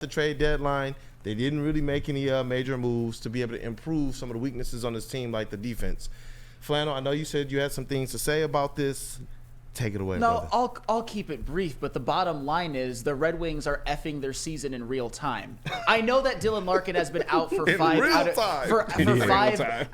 the trade deadline, they didn't really make any major moves to be able to improve some of the weaknesses on this team, like the defense. Flannel, I know you said you had some things to say about this. Take it away, brother. I'll keep it brief, but the bottom line is the Red Wings are effing their season in real time. I know that Dylan Larkin has been out for five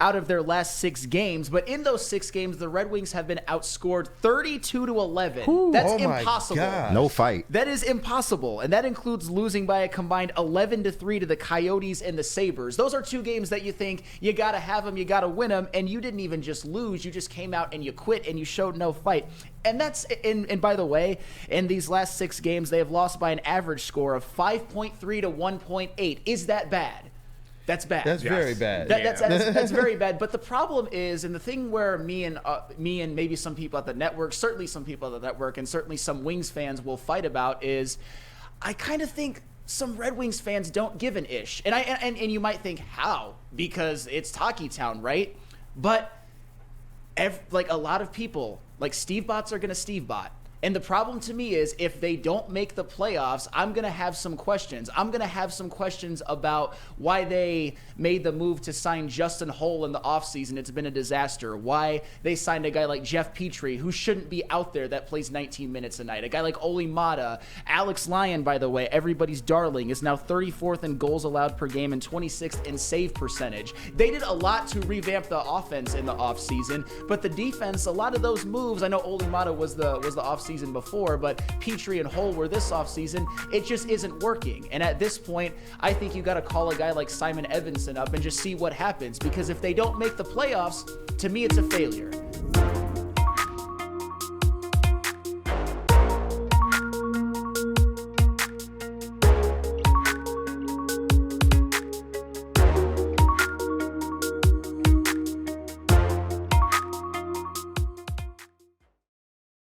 out of their last 6 games, but in those 6 games, the Red Wings have been outscored 32-11. That's impossible. No fight. That is impossible, and that includes losing by a combined 11-3 to the Coyotes and the Sabres. Those are 2 games that you think you got to have them, you got to win them, and you didn't even just lose. You just came out and you quit, and you showed no fight. And that's and by the way, in these last 6 games, they have lost by an average score of 5.3 to 1.8. Is that bad? That's bad. That's very bad. That's very bad. But the problem is, and the thing where me and maybe some people at the network, certainly some people at the network, and certainly some Wings fans will fight about is, I kind of think some Red Wings fans don't give an ish. And you might think, how? Because it's Talkie Town, right? But like a lot of people, like Steve Bots are going to Steve Bot. And the problem to me is if they don't make the playoffs, I'm going to have some questions. I'm going to have some questions about why they made the move to sign Justin Holl in the offseason. It's been a disaster. Why they signed a guy like Jeff Petrie, who shouldn't be out there, that plays 19 minutes a night. A guy like Oli Mata. Alex Lyon, by the way, everybody's darling, is now 34th in goals allowed per game and 26th in save percentage. They did a lot to revamp the offense in the offseason, but the defense, a lot of those moves, I know Oli Mata was the offseason before, but Petrie and Holl were this offseason. It just isn't working. And at this point, I think you got to call a guy like Simon Edvinsson up and just see what happens, because if they don't make the playoffs, to me, it's a failure.